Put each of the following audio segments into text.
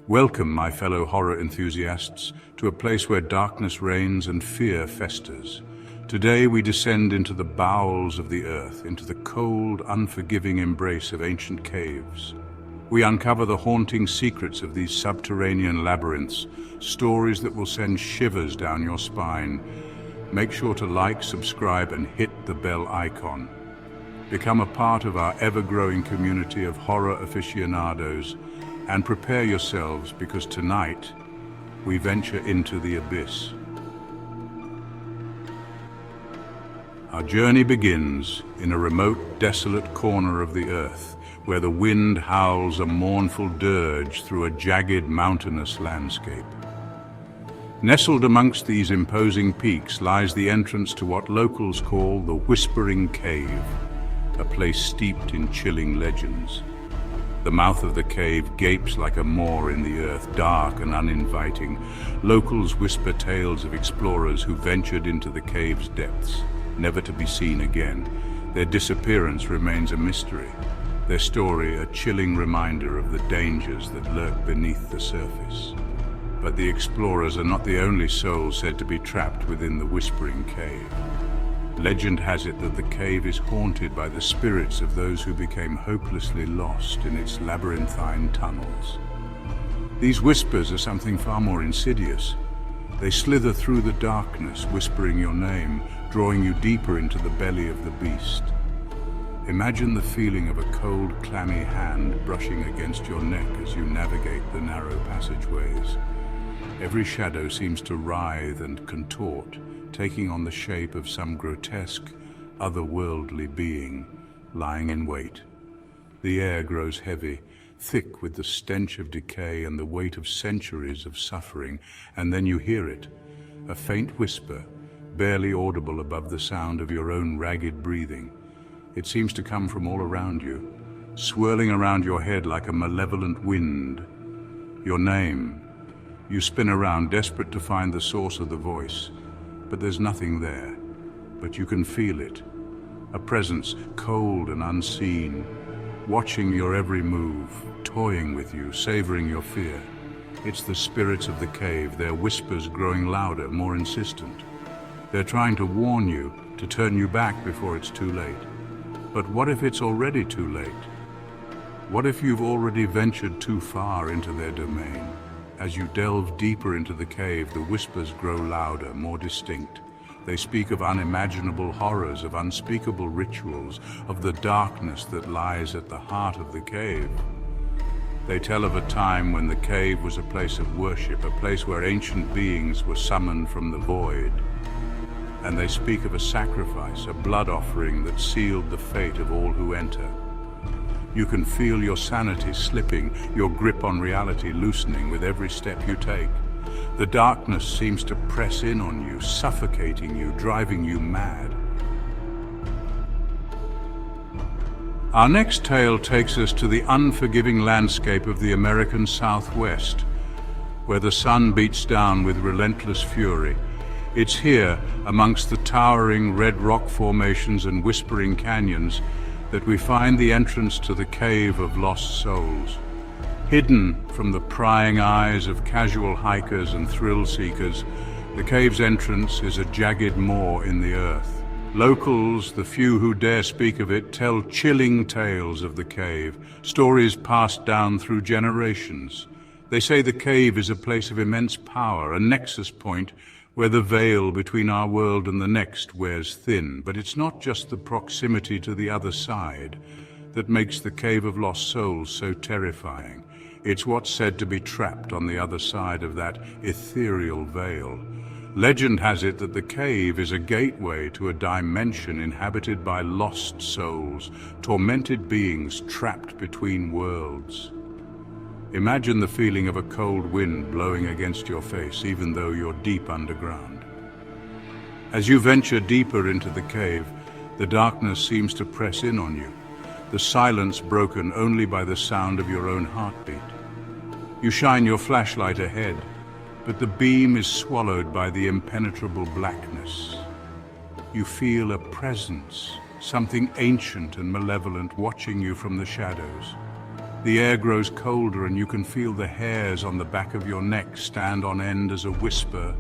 Welcome, my fellow horror enthusiasts, to a place where darkness reigns and fear festers. Today we descend into the bowels of the earth, into the cold, unforgiving embrace of ancient caves. We uncover the haunting secrets of these subterranean labyrinths, stories that will send shivers down your spine. Make sure to like, subscribe, and hit the bell icon. Become a part of our ever-growing community of horror aficionados, and prepare yourselves, because tonight we venture into the abyss. Our journey begins in a remote, desolate corner of the earth, where the wind howls a mournful dirge through a jagged, mountainous landscape. Nestled amongst these imposing peaks lies the entrance to what locals call the Whispering Cave, a place steeped in chilling legends. The mouth of the cave gapes like a maw in the earth, dark and uninviting. Locals whisper tales of explorers who ventured into the cave's depths, never to be seen again. Their disappearance remains a mystery, their story a chilling reminder of the dangers that lurk beneath the surface. But the explorers are not the only souls said to be trapped within the Whispering Cave. Legend has it that the cave is haunted by the spirits of those who became hopelessly lost in its labyrinthine tunnels. These whispers are something far more insidious. They slither through the darkness, whispering your name, drawing you deeper into the belly of the beast. Imagine the feeling of a cold, clammy hand brushing against your neck as you navigate the narrow passageways. Every shadow seems to writhe and contort, taking on the shape of some grotesque, otherworldly being lying in wait. The air grows heavy, thick with the stench of decay and the weight of centuries of suffering, and then you hear it, a faint whisper, barely audible above the sound of your own ragged breathing. It seems to come from all around you, swirling around your head like a malevolent wind. Your name. You spin around, desperate to find the source of the voice. But there's nothing there, but you can feel it. A presence, cold and unseen, watching your every move, toying with you, savoring your fear. It's the spirits of the cave, their whispers growing louder, more insistent. They're trying to warn you, to turn you back before it's too late. But what if it's already too late? What if you've already ventured too far into their domain? As you delve deeper into the cave, the whispers grow louder, more distinct. They speak of unimaginable horrors, of unspeakable rituals, of the darkness that lies at the heart of the cave. They tell of a time when the cave was a place of worship, a place where ancient beings were summoned from the void. And they speak of a sacrifice, a blood offering that sealed the fate of all who enter. You can feel your sanity slipping, your grip on reality loosening with every step you take. The darkness seems to press in on you, suffocating you, driving you mad. Our next tale takes us to the unforgiving landscape of the American Southwest, where the sun beats down with relentless fury. It's here, amongst the towering red rock formations and whispering canyons, that we find the entrance to the Cave of Lost Souls. Hidden from the prying eyes of casual hikers and thrill-seekers, the cave's entrance is a jagged maw in the earth. Locals, the few who dare speak of it, tell chilling tales of the cave, stories passed down through generations. They say the cave is a place of immense power, a nexus point where the veil between our world and the next wears thin. But it's not just the proximity to the other side that makes the Cave of Lost Souls so terrifying. It's what's said to be trapped on the other side of that ethereal veil. Legend has it that the cave is a gateway to a dimension inhabited by lost souls, tormented beings trapped between worlds. Imagine the feeling of a cold wind blowing against your face, even though you're deep underground. As you venture deeper into the cave, the darkness seems to press in on you, the silence broken only by the sound of your own heartbeat. You shine your flashlight ahead, but the beam is swallowed by the impenetrable blackness. You feel a presence, something ancient and malevolent watching you from the shadows. The air grows colder and you can feel the hairs on the back of your neck stand on end as a whisper,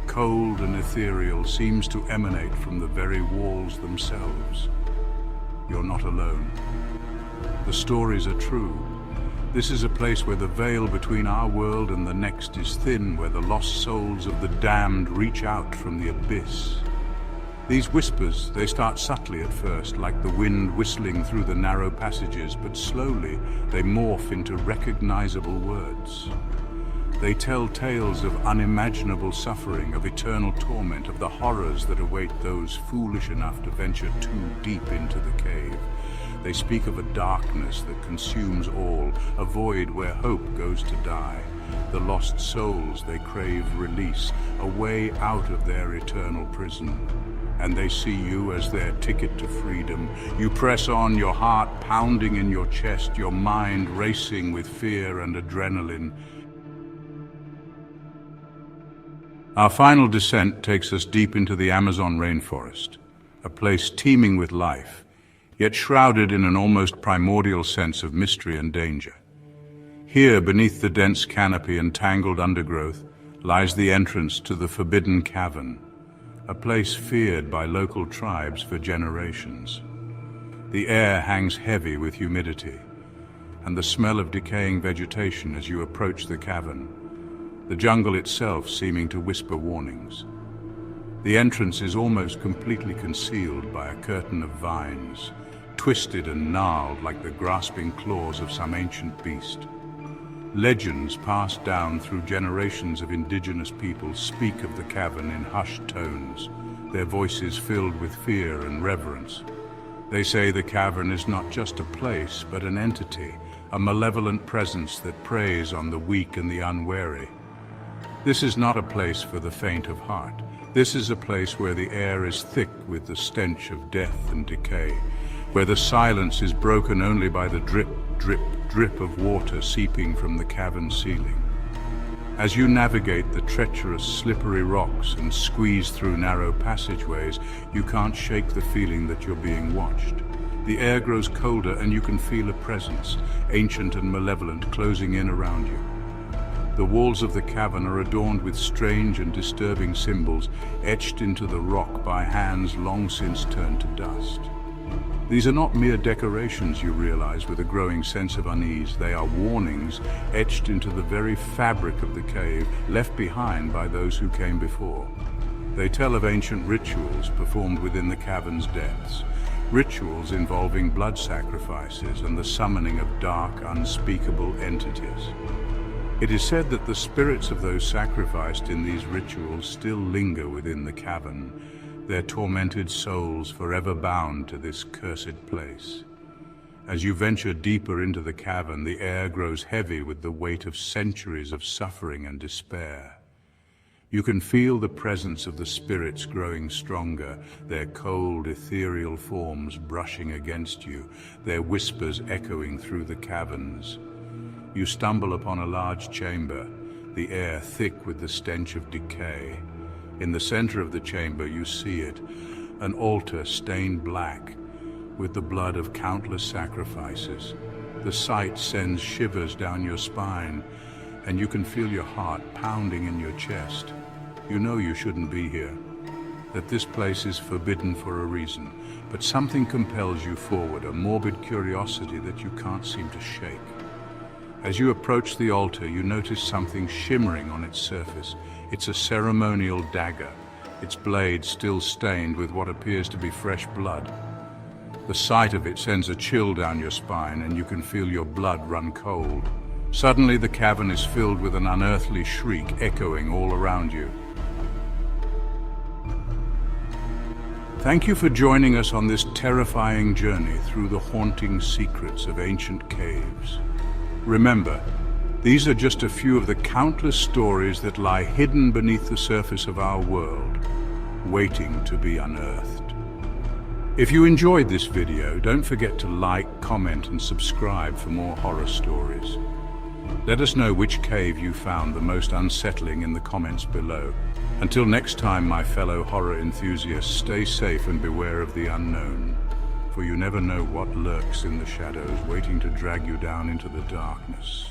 cold and ethereal, seems to emanate from the very walls themselves. You're not alone. The stories are true. This is a place where the veil between our world and the next is thin, where the lost souls of the damned reach out from the abyss. These whispers, they start subtly at first, like the wind whistling through the narrow passages, but slowly they morph into recognizable words. They tell tales of unimaginable suffering, of eternal torment, of the horrors that await those foolish enough to venture too deep into the cave. They speak of a darkness that consumes all, a void where hope goes to die. The lost souls, they crave release, a way out of their eternal prison. And they see you as their ticket to freedom. You press on, your heart pounding in your chest, your mind racing with fear and adrenaline. Our final descent takes us deep into the Amazon rainforest, a place teeming with life, yet shrouded in an almost primordial sense of mystery and danger. Here, beneath the dense canopy and tangled undergrowth, lies the entrance to the Forbidden Cavern, a place feared by local tribes for generations. The air hangs heavy with humidity, and the smell of decaying vegetation as you approach the cavern, the jungle itself seeming to whisper warnings. The entrance is almost completely concealed by a curtain of vines, twisted and gnarled like the grasping claws of some ancient beast. Legends passed down through generations of indigenous peoples speak of the cavern in hushed tones, their voices filled with fear and reverence. They say the cavern is not just a place, but an entity, a malevolent presence that preys on the weak and the unwary. This is not a place for the faint of heart. This is a place where the air is thick with the stench of death and decay, where the silence is broken only by the drip, drip, drip of water seeping from the cavern ceiling. As you navigate the treacherous, slippery rocks and squeeze through narrow passageways, you can't shake the feeling that you're being watched. The air grows colder and you can feel a presence, ancient and malevolent, closing in around you. The walls of the cavern are adorned with strange and disturbing symbols etched into the rock by hands long since turned to dust. These are not mere decorations, you realize with a growing sense of unease. They are warnings etched into the very fabric of the cave, left behind by those who came before. They tell of ancient rituals performed within the cavern's depths, rituals involving blood sacrifices and the summoning of dark, unspeakable entities. It is said that the spirits of those sacrificed in these rituals still linger within the cavern, their tormented souls forever bound to this cursed place. As you venture deeper into the cavern, the air grows heavy with the weight of centuries of suffering and despair. You can feel the presence of the spirits growing stronger, their cold, ethereal forms brushing against you, their whispers echoing through the caverns. You stumble upon a large chamber, the air thick with the stench of decay. In the center of the chamber you see it, an altar stained black with the blood of countless sacrifices. The sight sends shivers down your spine, and you can feel your heart pounding in your chest. You know you shouldn't be here, that this place is forbidden for a reason, but something compels you forward, a morbid curiosity that you can't seem to shake. As you approach the altar, you notice something shimmering on its surface. It's a ceremonial dagger, its blade still stained with what appears to be fresh blood. The sight of it sends a chill down your spine, and you can feel your blood run cold. Suddenly, the cavern is filled with an unearthly shriek echoing all around you. Thank you for joining us on this terrifying journey through the haunting secrets of ancient caves. Remember, these are just a few of the countless stories that lie hidden beneath the surface of our world, waiting to be unearthed. If you enjoyed this video, don't forget to like, comment, and subscribe for more horror stories. Let us know which cave you found the most unsettling in the comments below. Until next time, my fellow horror enthusiasts, stay safe and beware of the unknown. For for you never know what lurks in the shadows, waiting to drag you down into the darkness.